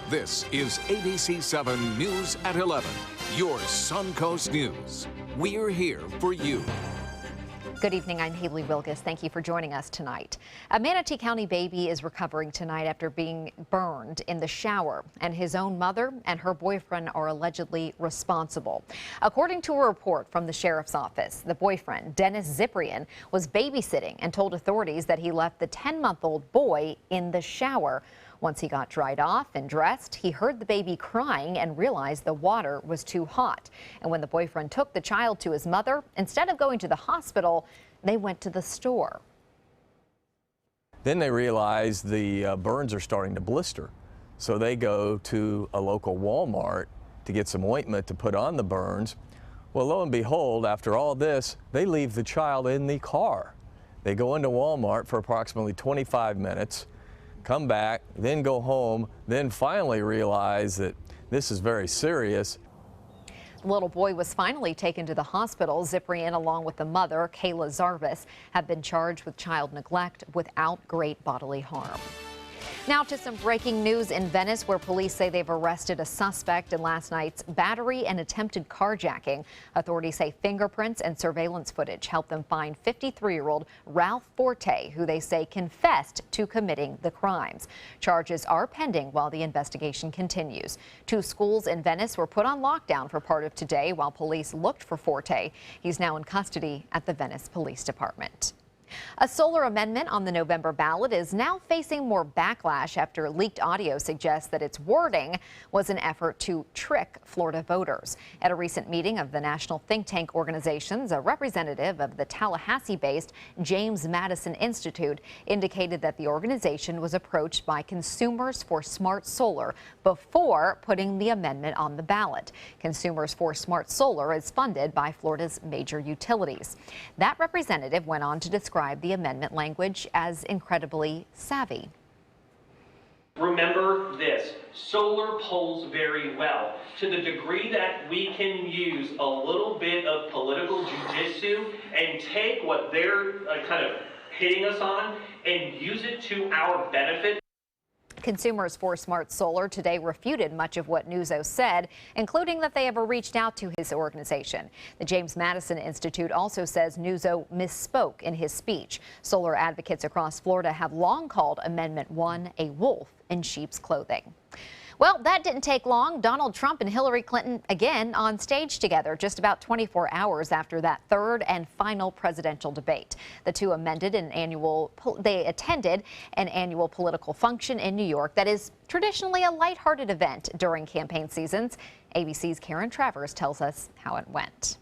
This is ABC7 News at 11, your Suncoast News. We're here for you. Good evening, I'm Haley Wilgus. Thank you for joining us tonight. A Manatee County baby is recovering tonight after being burned in the shower, and his own mother and her boyfriend are allegedly responsible. According to a report from the sheriff's office, the boyfriend, Dennis Ziprian, was babysitting and told authorities that he left the 10-month-old boy in the shower. Once he got dried off and dressed, he heard the baby crying and realized the water was too hot. And when the boyfriend took the child to his mother, instead of going to the hospital, they went to the store. Then they realize the burns are starting to blister. So they go to a local Walmart to get some ointment to put on the burns. Well, lo and behold, after all this, they leave the child in the car. They go into Walmart for approximately 25 minutes. Come back, then go home, then finally realize that this is very serious. The little boy was finally taken to the hospital. Ziprian, along with the mother, Kayla Zarvis, have been charged with child neglect without great bodily harm. Now to some breaking news in Venice, where police say they've arrested a suspect in last night's battery and attempted carjacking. Authorities say fingerprints and surveillance footage helped them find 53-year-old Ralph Forte, who they say confessed to committing the crimes. Charges are pending while the investigation continues. 2 schools in Venice were put on lockdown for part of today while police looked for Forte. He's now in custody at the Venice Police Department. A solar amendment on the November ballot is now facing more backlash after leaked audio suggests that its wording was an effort to trick Florida voters. At a recent meeting of the national think tank organizations, a representative of the Tallahassee-based James Madison Institute indicated that the organization was approached by Consumers for Smart Solar before putting the amendment on the ballot. Consumers for Smart Solar is funded by Florida's major utilities. That representative went on to describe the amendment language as incredibly savvy. Remember this, solar polls very well to the degree that we can use a little bit of political jujitsu and take what they're kind of hitting us on and use it to our benefit. Consumers for Smart Solar today refuted much of what Nuzzo said, including that they ever reached out to his organization. The James Madison Institute also says Nuzzo misspoke in his speech. Solar advocates across Florida have long called Amendment 1 a wolf in sheep's clothing. Well, that didn't take long. Donald Trump and Hillary Clinton again on stage together just about 24 hours after that third and final presidential debate. The two attended an annual political function in New York that is traditionally a lighthearted event during campaign seasons. ABC's Karen Travers tells us how it went.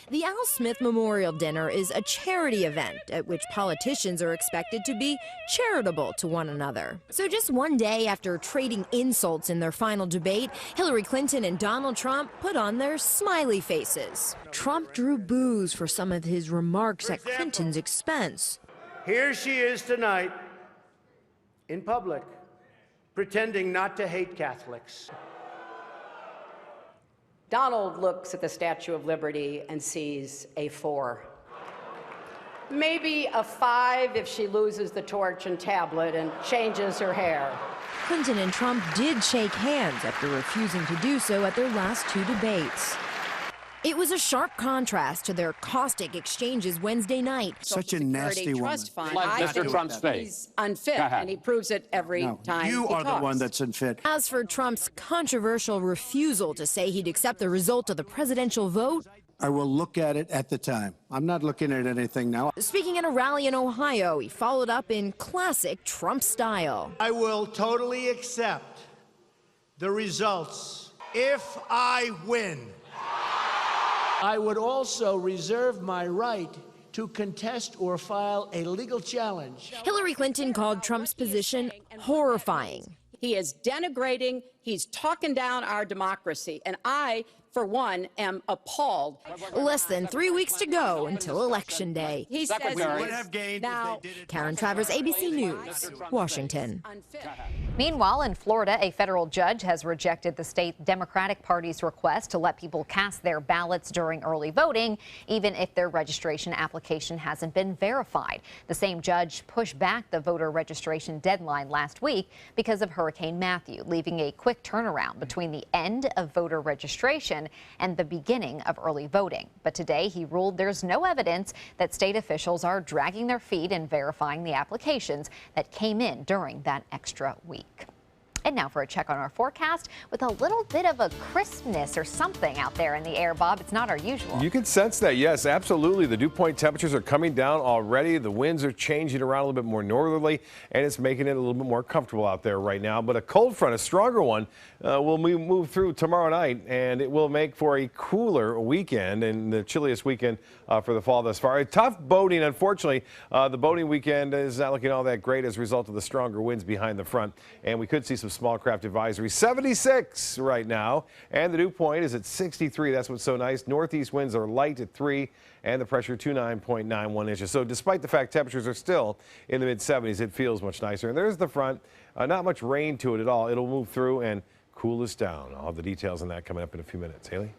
The Al Smith Memorial Dinner is a charity event at which politicians are expected to be charitable to one another. So just one day after trading insults in their final debate, Hillary Clinton and Donald Trump put on their smiley faces. Trump drew boos for some of his remarks at Clinton's expense. Here she is tonight in public, pretending not to hate Catholics. Donald looks at the Statue of Liberty and sees a 4. Maybe a 5 if she loses the torch and tablet and changes her hair. Clinton and Trump did shake hands after refusing to do so at their last 2 debates. It was a sharp contrast to their caustic exchanges Wednesday night. Such a nasty woman. Like Mr. Trump's face. He's unfit, and he proves it every time you he are talks. The one that's unfit. As for Trump's controversial refusal to say he'd accept the result of the presidential vote, I will look at it at the time. I'm not looking at anything now. speaking at a rally in Ohio, he followed up in classic Trump style. I will totally accept the results if I win. I would also reserve my right to contest or file a legal challenge. Hillary Clinton called Trump's position horrifying. He is denigrating, he's talking down our democracy, and I for one, am appalled. Less than 3 weeks to go until Election Day. He says We would have gained now, if they did it. Karen Travers, ABC News, Washington. unfit. Meanwhile, in Florida, a federal judge has rejected the state Democratic Party's request to let people cast their ballots during early voting, even if their registration application hasn't been verified. The same judge pushed back the voter registration deadline last week because of Hurricane Matthew, leaving a quick turnaround between the end of voter registration and the beginning of early voting. But today he ruled there's no evidence that state officials are dragging their feet in verifying the applications that came in during that extra week. And now for a check on our forecast with a little bit of a crispness or something out there in the air, Bob. It's not our usual. You can sense that, yes, absolutely. The dew point temperatures are coming down already. The winds are changing around a little bit more northerly, and it's making it a little bit more comfortable out there right now. But a cold front, a stronger one, will move through tomorrow night, and it will make for a cooler weekend and the chilliest weekend for the fall thus far. A tough boating, unfortunately. The boating weekend is not looking all that great as a result of the stronger winds behind the front, and we could see some small craft advisory. 76 right now, and the dew point is at 63. That's what's so nice. Northeast winds are light at 3, and the pressure 29.91 inches. So despite the fact temperatures are still in the mid-70s, it feels much nicer. And there's the front. Not much rain to it at all. It'll move through and cool us down. I'll have the details on that coming up in a few minutes. Haley?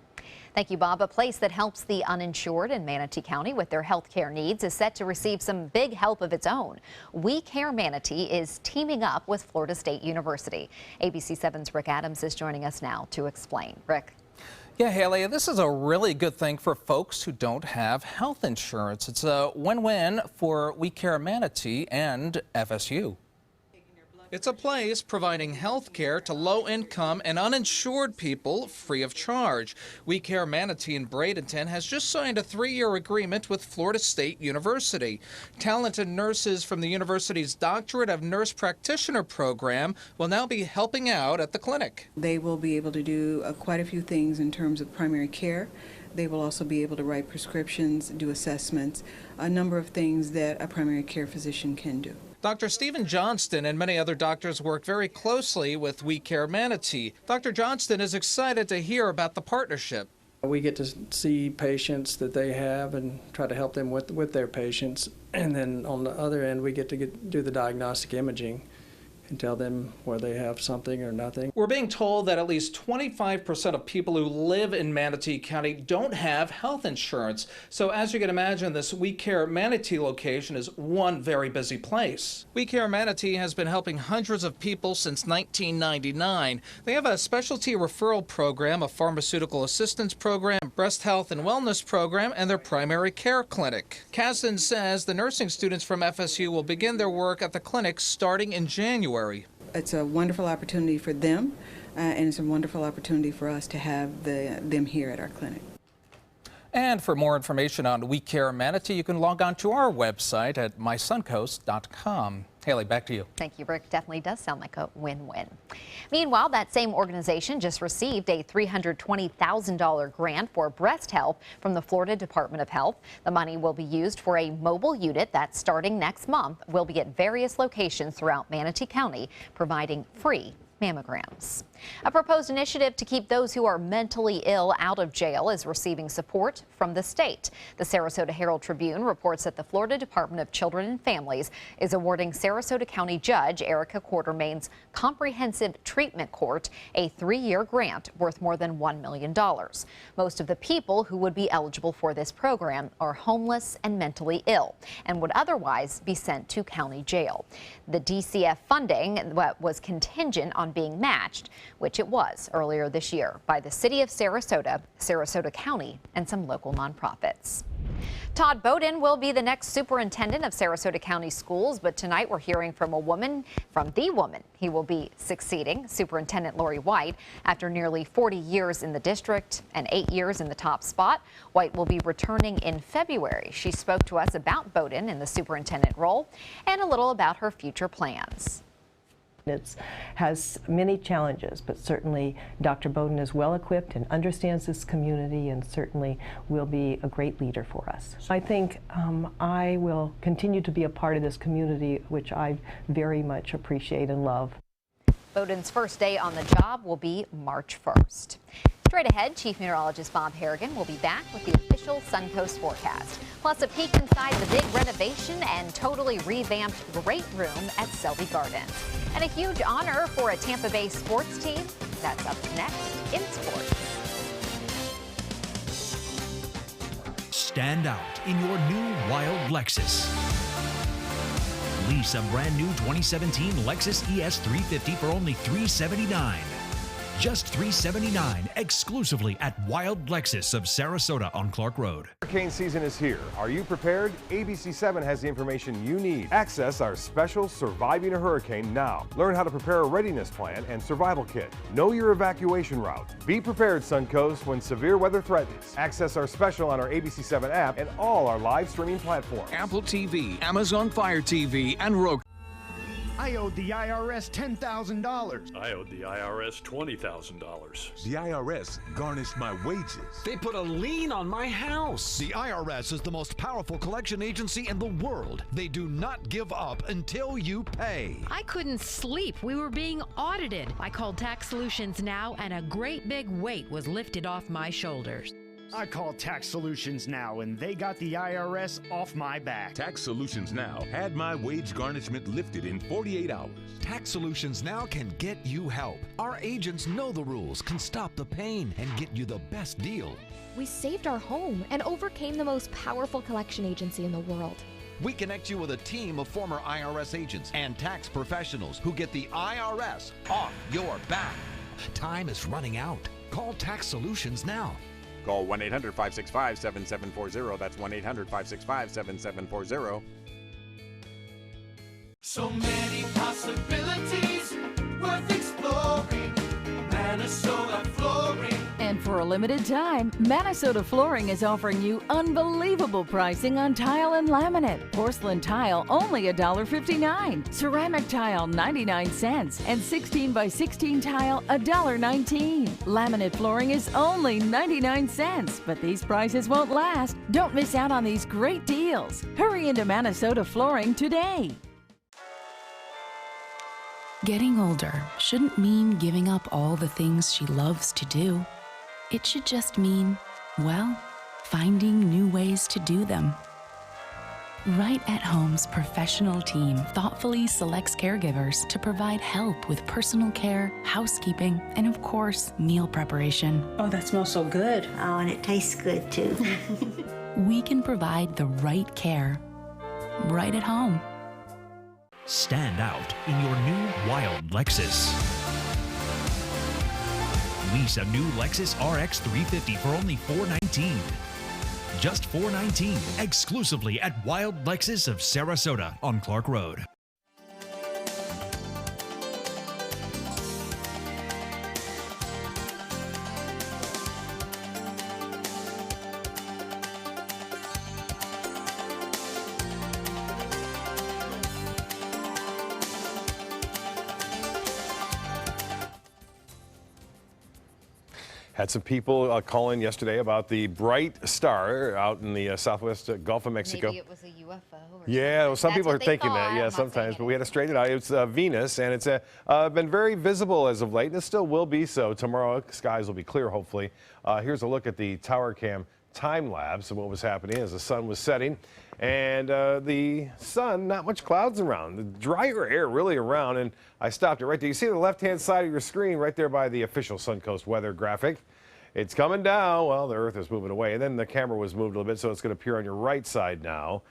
Thank you, Bob. A place that helps the uninsured in Manatee County with their health care needs is set to receive some big help of its own. We Care Manatee is teaming up with Florida State University. ABC7's Rick Adams is joining us now to explain. Rick. Yeah, Haley, this is a really good thing for folks who don't have health insurance. It's a win-win for We Care Manatee and FSU. It's a place providing health care to low-income and uninsured people free of charge. We Care Manatee in Bradenton has just signed a 3-year agreement with Florida State University. Talented nurses from the university's Doctorate of Nurse Practitioner program will now be helping out at the clinic. They will be able to do quite a few things in terms of primary care. They will also be able to write prescriptions, do assessments, a number of things that a primary care physician can do. Dr. Stephen Johnston and many other doctors work very closely with We Care Manatee. Dr. Johnston is excited to hear about the partnership. We get to see patients that they have and try to help them with their patients. And then on the other end, we get to do the diagnostic imaging and tell them whether they have something or nothing. We're being told that at least 25% of people who live in Manatee County don't have health insurance. So as you can imagine, this We Care Manatee location is one very busy place. We Care Manatee has been helping hundreds of people since 1999. They have a specialty referral program, a pharmaceutical assistance program, breast health and wellness program, and their primary care clinic. Kasdan says the nursing students from FSU will begin their work at the clinic starting in January. It's a wonderful opportunity for them, and it's a wonderful opportunity for us to have them here at our clinic. And for more information on We Care Manatee, you can log on to our website at mysuncoast.com. Haley, back to you. Thank you, Rick. Definitely does sound like a win-win. Meanwhile, that same organization just received a $320,000 grant for breast health from the Florida Department of Health. The money will be used for a mobile unit that, starting next month, will be at various locations throughout Manatee County, providing free mammograms. A proposed initiative to keep those who are mentally ill out of jail is receiving support from the state. The Sarasota Herald-Tribune reports that the Florida Department of Children and Families is awarding Sarasota County Judge Erica Quartermain's Comprehensive Treatment Court a 3-year grant worth more than $1 million. Most of the people who would be eligible for this program are homeless and mentally ill and would otherwise be sent to county jail. The DCF funding was contingent on being matched, which it was earlier this year by the city of Sarasota, Sarasota County, and some local nonprofits. Todd Bowden will be the next superintendent of Sarasota County Schools, but tonight we're hearing from the woman he will be succeeding, Superintendent Lori White. After nearly 40 years in the district and 8 years in the top spot, White will be returning in February. She spoke to us about Bowden in the superintendent role and a little about her future plans. It has many challenges, but certainly Dr. Bowden is well equipped and understands this community and certainly will be a great leader for us. I think I will continue to be a part of this community, which I very much appreciate and love. Bowden's first day on the job will be March 1st. Straight ahead, Chief Meteorologist Bob Harrigan will be back with the official Suncoast forecast. Plus a peek inside the big renovation and totally revamped great room at Selby Gardens. And a huge honor for a Tampa Bay sports team. That's up next in sports. Stand out in your new wild Lexus. Lease a brand new 2017 Lexus ES 350 for only $379. Just $379 exclusively at Wild Lexus of Sarasota on Clark Road. Hurricane season is here. Are you prepared? ABC7 has the information you need. Access our special Surviving a Hurricane now. Learn how to prepare a readiness plan and survival kit. Know your evacuation route. Be prepared, Suncoast, when severe weather threatens. Access our special on our ABC7 app and all our live streaming platforms. Apple TV, Amazon Fire TV, and Roku. I owed the IRS $10,000. I owed the IRS $20,000. The IRS garnished my wages. They put a lien on my house. The IRS is the most powerful collection agency in the world. They do not give up until you pay. I couldn't sleep. We were being audited. I called Tax Solutions Now, and a great big weight was lifted off my shoulders. I called Tax Solutions Now, and they got the IRS off my back. Tax Solutions Now had my wage garnishment lifted in 48 hours. Tax Solutions Now can get you help. Our agents know the rules, can stop the pain, and get you the best deal. We saved our home and overcame the most powerful collection agency in the world. We connect you with a team of former IRS agents and tax professionals who get the IRS off your back. Time is running out. Call Tax Solutions Now. Call 1-800-565-7740. That's 1-800-565-7740. So many possibilities worth exploring. Minnesota Flooring. And for a limited time, Minnesota Flooring is offering you unbelievable pricing on tile and laminate. Porcelain tile only $1.59. Ceramic tile 99 cents. And 16 by 16 tile $1.19. Laminate flooring is only 99 cents. But these prices won't last. Don't miss out on these great deals. Hurry into Minnesota Flooring today. Getting older shouldn't mean giving up all the things she loves to do. It should just mean, well, finding new ways to do them. Right at Home's professional team thoughtfully selects caregivers to provide help with personal care, housekeeping, and of course, meal preparation. Oh, that smells so good. Oh, and it tastes good too. We can provide the right care right at home. Stand out in your new wild Lexus. Lease a new Lexus RX 350 for only $419. Just $419 exclusively at Wild Lexus of Sarasota on Clark Road. Had some people call in yesterday about the bright star out in the southwest Gulf of Mexico. Maybe it was a UFO or Yeah, well, some That's people are what they thinking thought. that, yeah, sometimes, but we had to straighten it out. It's Venus, and it's been very visible as of late, and it still will be so. Tomorrow, skies will be clear, hopefully. Here's a look at the tower cam time lapse of what was happening as the sun was setting. And the sun, not much clouds around, the drier air really around, and I stopped it right there. You see the left-hand side of your screen right there by the official Suncoast weather graphic. It's coming down. Well, the Earth is moving away, and then the camera was moved a little bit, so it's going to appear on your right side now.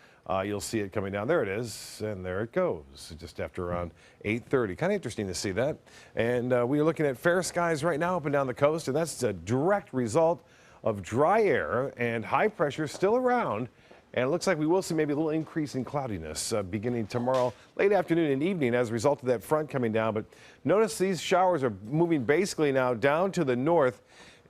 You'll see it coming down. There it is, and there it goes, just after around 8:30. Kind of interesting to see that. And we are looking at fair skies right now up and down the coast, and that's a direct result of dry air and high pressure still around. And it looks like we will see maybe a little increase in cloudiness beginning tomorrow, late afternoon and evening as a result of that front coming down. But notice these showers are moving basically now down to the north.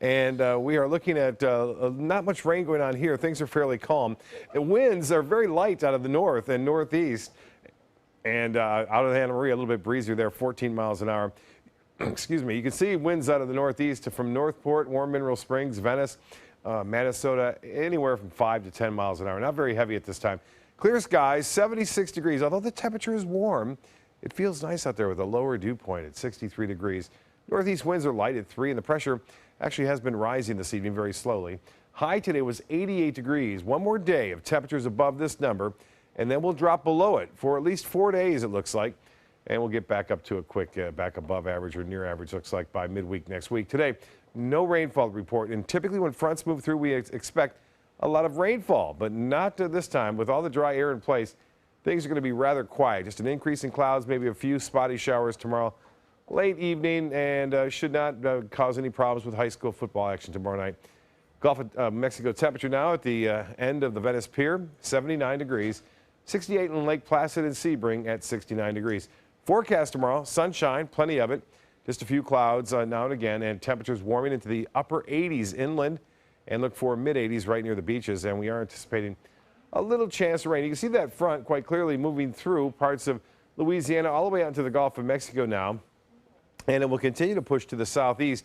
And we are looking at not much rain going on here. Things are fairly calm. The winds are very light out of the north and northeast. And out of Anna Maria, a little bit breezier there, 14 miles an hour. Excuse me. You can see winds out of the northeast from Northport, Warm Mineral Springs, Venice, Minnesota, anywhere from 5 to 10 miles an hour. Not very heavy at this time. Clear skies, 76 degrees. Although the temperature is warm, it feels nice out there with a lower dew point at 63 degrees. Northeast winds are light at 3, and the pressure actually has been rising this evening very slowly. High today was 88 degrees. One more day of temperatures above this number, and then we'll drop below it for at least 4 days, it looks like. And we'll get back up to a quick back above average or near average, looks like, by midweek next week. Today, no rainfall report, and typically when fronts move through, we expect a lot of rainfall, but not this time. With all the dry air in place, things are going to be rather quiet. Just an increase in clouds, maybe a few spotty showers tomorrow late evening, and should not cause any problems with high school football action tomorrow night. Gulf of Mexico temperature now at the end of the Venice Pier, 79 degrees. 68 in Lake Placid and Sebring at 69 degrees. Forecast tomorrow, sunshine, plenty of it. Just a few clouds now and again, and temperatures warming into the upper 80s inland, and look for mid-80s right near the beaches. And we are anticipating a little chance of rain. You can see that front quite clearly moving through parts of Louisiana all the way out into the Gulf of Mexico now. And it will continue to push to the southeast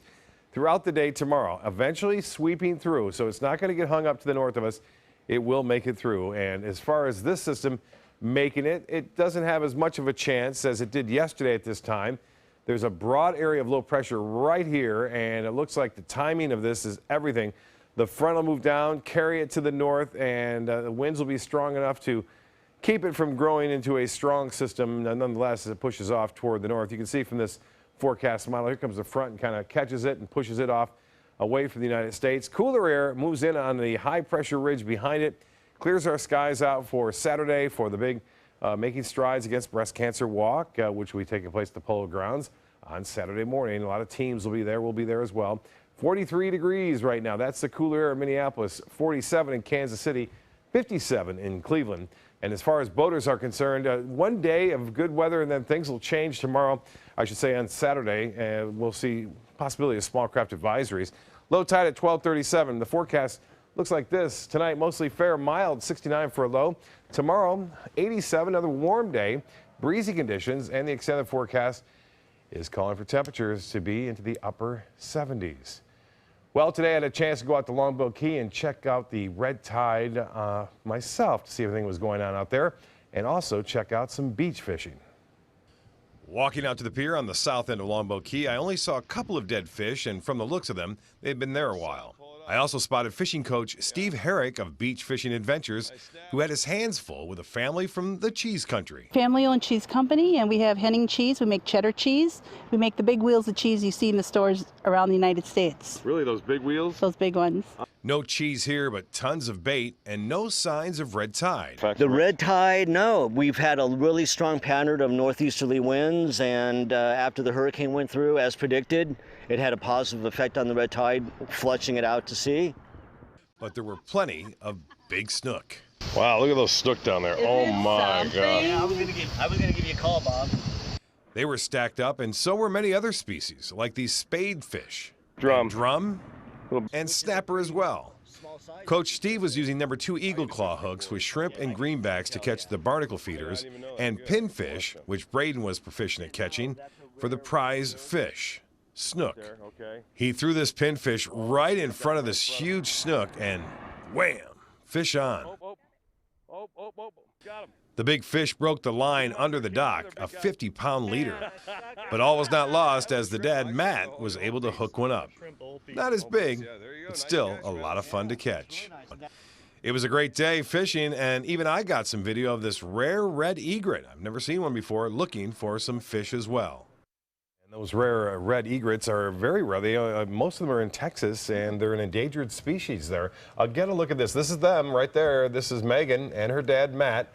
throughout the day tomorrow, eventually sweeping through. So it's not going to get hung up to the north of us. It will make it through. And as far as this system making it, it doesn't have as much of a chance as it did yesterday at this time. There's a broad area of low pressure right here, and it looks like the timing of this is everything. The front will move down, carry it to the north, and the winds will be strong enough to keep it from growing into a strong system, nonetheless, as it pushes off toward the north. You can see from this forecast model, here comes the front and kind of catches it and pushes it off away from the United States. Cooler air moves in on the high pressure ridge behind it, clears our skies out for Saturday for the big Making Strides Against Breast Cancer Walk, which will be taking place at the Polo Grounds on Saturday morning. A lot of teams will be there. We'll be there as well. 43 degrees right now. That's the cooler air in Minneapolis. 47 in Kansas City. 57 in Cleveland. And as far as boaters are concerned, one day of good weather, and then things will change tomorrow. I should say on Saturday, we'll see possibility of small craft advisories. Low tide at 12:37. The forecast looks like this. Tonight, mostly fair, mild, 69 for a low. Tomorrow, 87, another warm day, breezy conditions, and the extended forecast is calling for temperatures to be into the upper 70s. Well, today I had a chance to go out to Longboat Key and check out the red tide myself to see if everything was going on out there, and also check out some beach fishing. Walking out to the pier on the south end of Longboat Key, I only saw a couple of dead fish, and from the looks of them, they've been there a while. I also spotted fishing coach Steve Herrick of Beach Fishing Adventures, who had his hands full with a family from the cheese country. Family-owned cheese company, and we have Henning cheese. We make cheddar cheese. We make the big wheels of cheese you see in the stores around the United States. Really, those big wheels? Those big ones. No cheese here, but tons of bait and no signs of red tide. The red tide, no. We've had a really strong pattern of northeasterly winds, and after the hurricane went through, as predicted, it had a positive effect on the red tide, flushing it out to sea. But there were plenty of big snook. Wow, look at those snook down there. Oh my God. Yeah, I was gonna give you a call, Bob. They were stacked up, and so were many other species, like these spade fish. Drum, and snapper as well. Coach Steve was using number 2 eagle claw hooks with shrimp and greenbacks to catch the barnacle feeders, and pinfish, which Braden was proficient at catching, for the prize fish, snook. He threw this pinfish right in front of this huge snook, and wham, fish on. The big fish broke the line under the dock, a 50-pound leader. But all was not lost, as the dad, Matt, was able to hook one up. Not as big, but still a lot of fun to catch. It was a great day fishing, and even I got some video of this rare red egret. I've never seen one before, looking for some fish as well. And those rare red egrets are very rare. Most of them are in Texas, and they're an endangered species there. Get a look at this. This is them right there. This is Megan and her dad, Matt.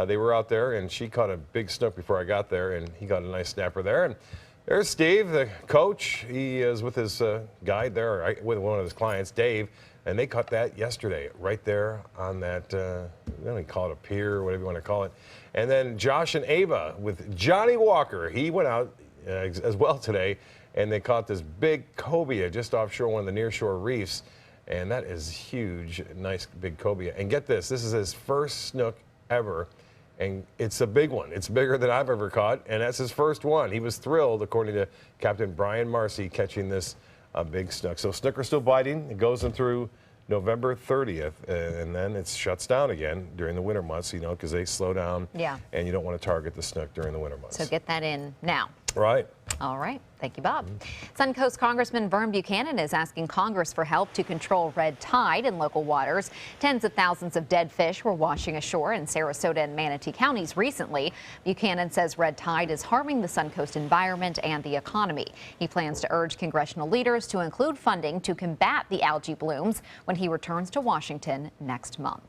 They were out there, and she caught a big snook before I got there, and he got a nice snapper there. And there's Steve, the coach. He is with his guide there, with one of his clients, Dave, and they caught that yesterday right there on that, we call it a pier, or whatever you want to call it. And then Josh and Ava with Johnny Walker. He went out as well today, and they caught this big cobia just offshore one of the nearshore reefs, and that is huge, nice big cobia. And get this is his first snook ever. And it's a big one. It's bigger than I've ever caught, and that's his first one. He was thrilled, according to Captain Brian Marcy, catching this big snook. So snook are still biting. It goes in through November 30th, and then it shuts down again during the winter months, because they slow down. Yeah. And you don't want to target the snook during the winter months. So get that in now. Right. All right. Thank you, Bob. Suncoast Congressman Vern Buchanan is asking Congress for help to control red tide in local waters. Tens of thousands of dead fish were washing ashore in Sarasota and Manatee counties recently. Buchanan says red tide is harming the Suncoast environment and the economy. He plans to urge congressional leaders to include funding to combat the algae blooms when he returns to Washington next month.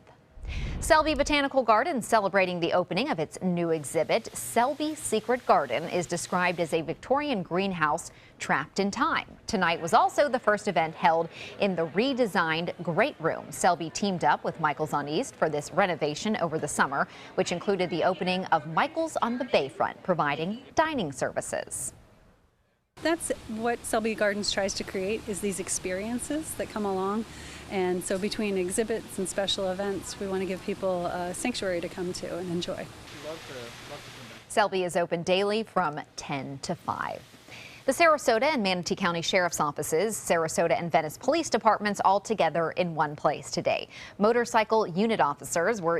Selby Botanical Garden celebrating the opening of its new exhibit. Selby Secret Garden is described as a Victorian greenhouse trapped in time. Tonight was also the first event held in the redesigned Great Room. Selby teamed up with Michael's on East for this renovation over the summer, which included the opening of Michael's on the Bayfront, providing dining services. That's what Selby Gardens tries to create, is these experiences that come along. And so between exhibits and special events, we want to give people a sanctuary to come to and enjoy. Selby is open daily from 10 to 5. The Sarasota and Manatee County Sheriff's Offices, Sarasota and Venice Police Departments all together in one place today. Motorcycle unit officers were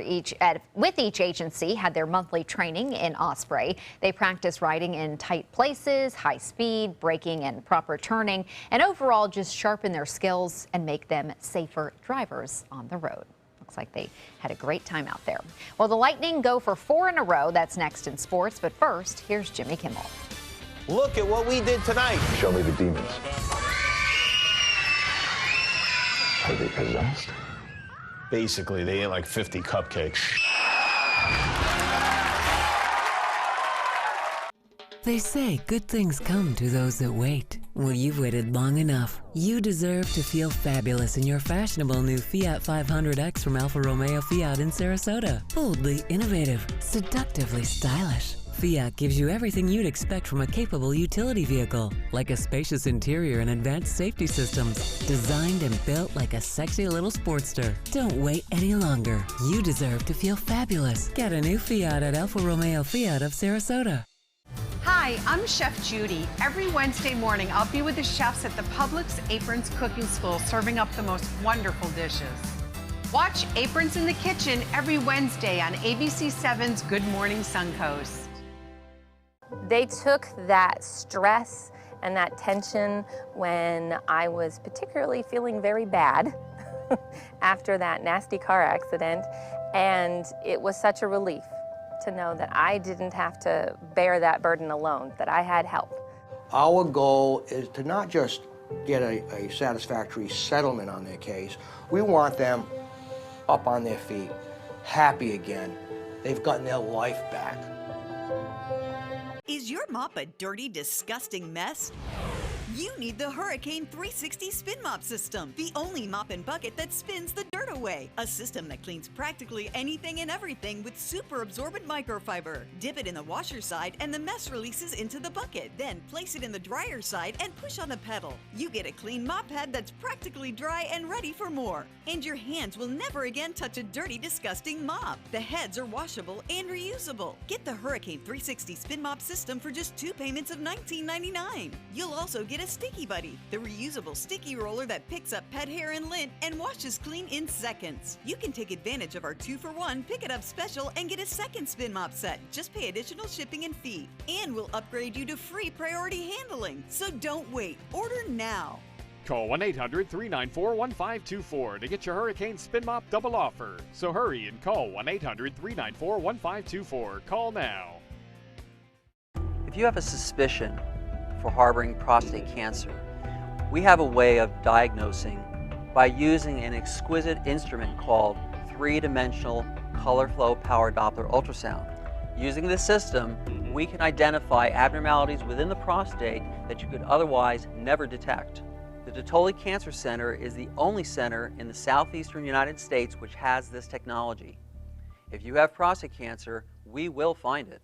with each agency had their monthly training in Osprey. They practice riding in tight places, high speed, braking and proper turning, and overall just sharpen their skills and make them safer drivers on the road. Looks like they had a great time out there. Well, the Lightning go for 4 in a row. That's next in sports. But first, here's Jimmy Kimmel. Look at what we did tonight. Show me the demons. Are they possessed? Basically, they ate like 50 cupcakes. They say good things come to those that wait. Well, you've waited long enough. You deserve to feel fabulous in your fashionable new Fiat 500X from Alfa Romeo Fiat in Sarasota. Boldly innovative, seductively stylish. Fiat gives you everything you'd expect from a capable utility vehicle, like a spacious interior and advanced safety systems, designed and built like a sexy little Sportster. Don't wait any longer. You deserve to feel fabulous. Get a new Fiat at Alfa Romeo Fiat of Sarasota. Hi, I'm Chef Judy. Every Wednesday morning, I'll be with the chefs at the Publix Aprons Cooking School, serving up the most wonderful dishes. Watch Aprons in the Kitchen every Wednesday on ABC7's Good Morning Suncoast. They took that stress and that tension when I was particularly feeling very bad after that nasty car accident, and it was such a relief to know that I didn't have to bear that burden alone, that I had help. Our goal is to not just get a satisfactory settlement on their case. We want them up on their feet, happy again. They've gotten their life back. Is your mop a dirty, disgusting mess? You need the Hurricane 360 Spin Mop System, the only mop and bucket that spins the dirt away. A system that cleans practically anything and everything with super absorbent microfiber. Dip it in the washer side and the mess releases into the bucket. Then place it in the dryer side and push on the pedal. You get a clean mop head that's practically dry and ready for more. And your hands will never again touch a dirty, disgusting mop. The heads are washable and reusable. Get the Hurricane 360 Spin Mop System for just 2 payments of $19.99. You'll also get a Sticky Buddy, the reusable sticky roller that picks up pet hair and lint and washes clean in seconds. You can take advantage of our 2-for-1 Pick It Up special and get a second spin mop set. Just pay additional shipping and fee. And we'll upgrade you to free priority handling. So don't wait. Order now. Call 1-800-394-1524 to get your Hurricane Spin Mop double offer. So hurry and call 1-800-394-1524. Call now. If you have a suspicion for harboring prostate cancer, we have a way of diagnosing by using an exquisite instrument called 3-dimensional color flow power Doppler ultrasound. Using this system, we can identify abnormalities within the prostate that you could otherwise never detect. The Dottoli Cancer Center is the only center in the southeastern United States which has this technology. If you have prostate cancer, we will find it.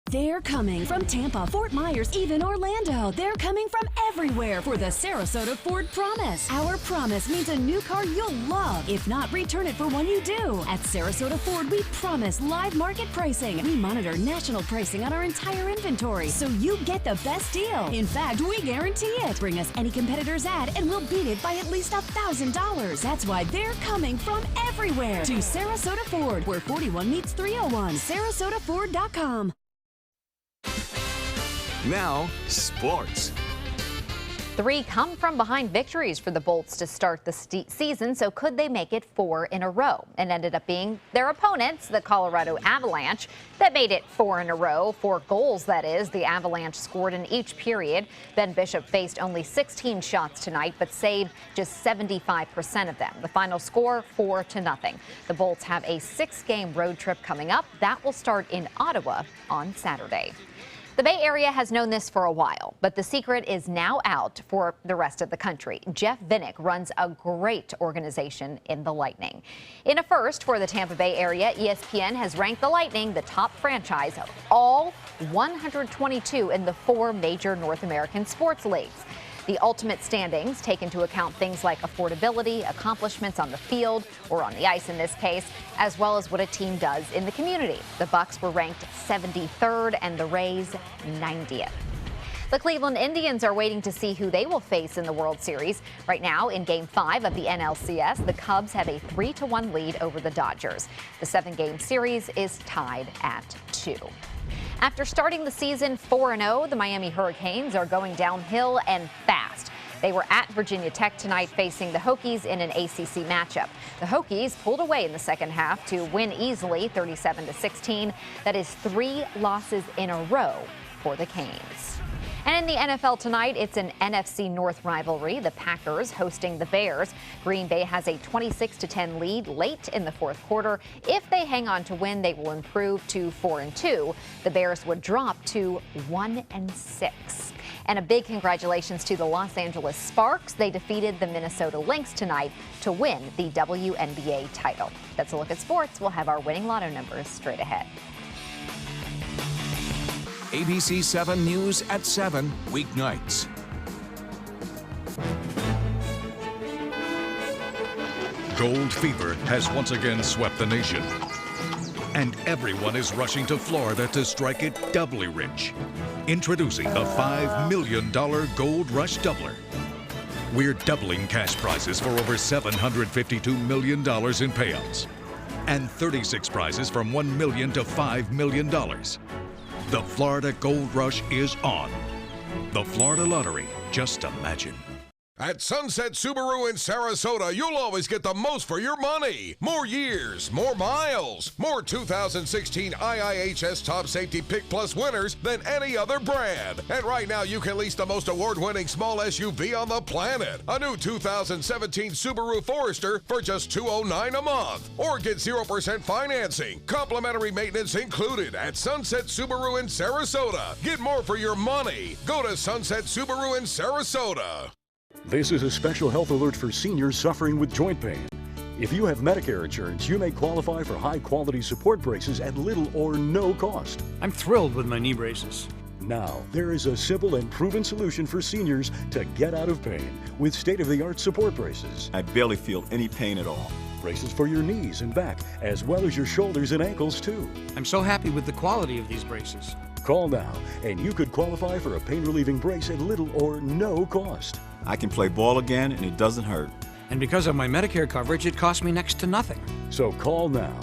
They're coming from Tampa, Fort Myers, even Orlando. They're coming from everywhere for the Sarasota Ford Promise. Our promise means a new car you'll love. If not, return it for one you do. At Sarasota Ford, we promise live market pricing. We monitor national pricing on our entire inventory, so you get the best deal. In fact, we guarantee it. Bring us any competitor's ad, and we'll beat it by at least $1,000. That's why they're coming from everywhere to Sarasota Ford, where 41 meets 301. SarasotaFord.com. Now, sports. 3 come-from-behind victories for the Bolts to start the season, so could they make it 4 in a row? And ended up being their opponents, the Colorado Avalanche, that made it 4 in a row. 4 goals, that is. The Avalanche scored in each period. Ben Bishop faced only 16 shots tonight, but saved just 75% of them. The final score, 4-0. The Bolts have a 6-game road trip coming up. That will start in Ottawa on Saturday. The Bay Area has known this for a while, but the secret is now out for the rest of the country. Jeff Vinnick runs a great organization in the Lightning. In a first for the Tampa Bay area, ESPN has ranked the Lightning the top franchise of all 122 in the 4 major North American sports leagues. The ultimate standings take into account things like affordability, accomplishments on the field, or on the ice in this case, as well as what a team does in the community. The Bucks were ranked 73rd and the Rays 90th. The Cleveland Indians are waiting to see who they will face in the World Series. Right now, in Game 5 of the NLCS, the Cubs have a 3-1 lead over the Dodgers. The 7-game series is tied at 2. After starting the season 4-0, the Miami Hurricanes are going downhill and fast. They were at Virginia Tech tonight facing the Hokies in an ACC matchup. The Hokies pulled away in the second half to win easily 37-16. That is 3 losses in a row for the Canes. And in the NFL tonight, it's an NFC North rivalry. The Packers hosting the Bears. Green Bay has a 26-10 lead late in the fourth quarter. If they hang on to win, they will improve to 4-2. The Bears would drop to 1-6. And a big congratulations to the Los Angeles Sparks. They defeated the Minnesota Lynx tonight to win the WNBA title. That's a look at sports. We'll have our winning lotto numbers straight ahead. ABC7 News at 7, weeknights. Gold fever has once again swept the nation. And everyone is rushing to Florida to strike it doubly rich. Introducing the $5 million Gold Rush Doubler. We're doubling cash prizes for over $752 million in payouts. And 36 prizes from $1 million to $5 million. The Florida Gold Rush is on. The Florida Lottery, just imagine. At Sunset Subaru in Sarasota, you'll always get the most for your money. More years, more miles, more 2016 IIHS Top Safety Pick Plus winners than any other brand. And right now, you can lease the most award-winning small SUV on the planet. A new 2017 Subaru Forester for just $209 a month. Or get 0% financing. Complimentary maintenance included at Sunset Subaru in Sarasota. Get more for your money. Go to Sunset Subaru in Sarasota. This is a special health alert for seniors suffering with joint pain. If you have Medicare insurance, you may qualify for high-quality support braces at little or no cost. I'm thrilled with my knee braces. Now, there is a simple and proven solution for seniors to get out of pain with state-of-the-art support braces. I barely feel any pain at all. Braces for your knees and back, as well as your shoulders and ankles, too. I'm so happy with the quality of these braces. Call now, and you could qualify for a pain-relieving brace at little or no cost. I can play ball again, and it doesn't hurt. And because of my Medicare coverage, it costs me next to nothing. So call now.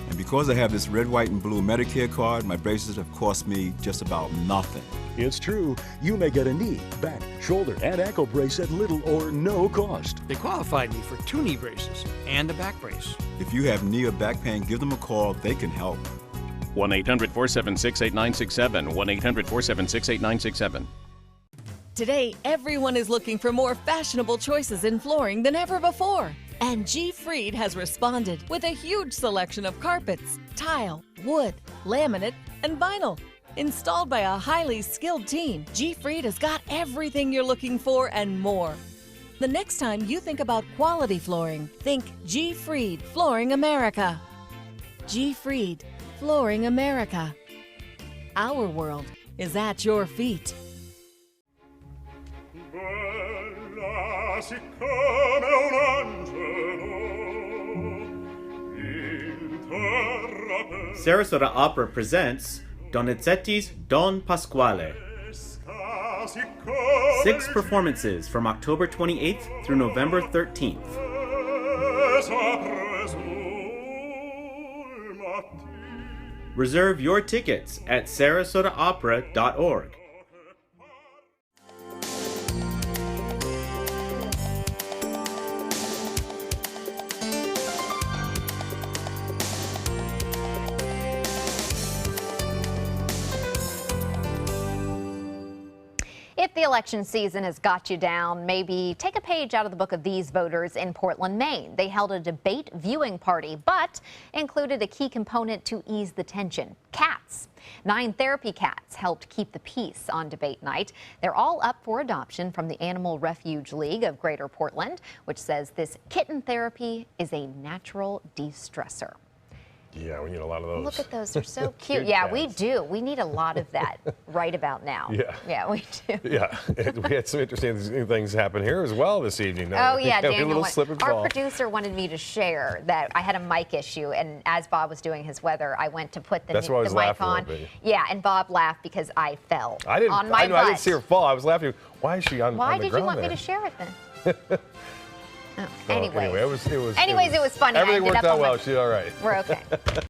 And because I have this red, white, and blue Medicare card, my braces have cost me just about nothing. It's true. You may get a knee, back, shoulder, and ankle brace at little or no cost. They qualified me for 2 knee braces and a back brace. If you have knee or back pain, give them a call. They can help. 1-800-476-8967. 1-800-476-8967. Today, everyone is looking for more fashionable choices in flooring than ever before. And G. Fried has responded with a huge selection of carpets, tile, wood, laminate, and vinyl. Installed by a highly skilled team, G. Fried has got everything you're looking for and more. The next time you think about quality flooring, think G. Fried Flooring America. G. Fried Flooring America. Our world is at your feet. Bella siccome un angelo in terra per Sarasota Opera presents Donizetti's Don Pasquale. 6 performances from October 28th through November 13th. Reserve your tickets at sarasotaopera.org. If the election season has got you down, maybe take a page out of the book of these voters in Portland, Maine. They held a debate viewing party, but included a key component to ease the tension: cats. 9 therapy cats helped keep the peace on debate night. They're all up for adoption from the Animal Refuge League of Greater Portland, which says this kitten therapy is a natural de-stressor. Yeah, we need a lot of those. Look at those, they're so cute. Yeah, cats. we do. We need a lot of that right about now. Yeah. Yeah, we do. Yeah, we had some interesting things happen here as well this evening. Oh, yeah, Daniel. Our fall. producer wanted me to share that I had a mic issue, and as Bob was doing his weather, I went to put the mic on. Yeah, and Bob laughed because I fell on my butt. I didn't see her fall. I was laughing. Why is she on the ground? Why did you want me to share it then? Anyway, it was funny. Everything worked out well. She's all right. We're okay.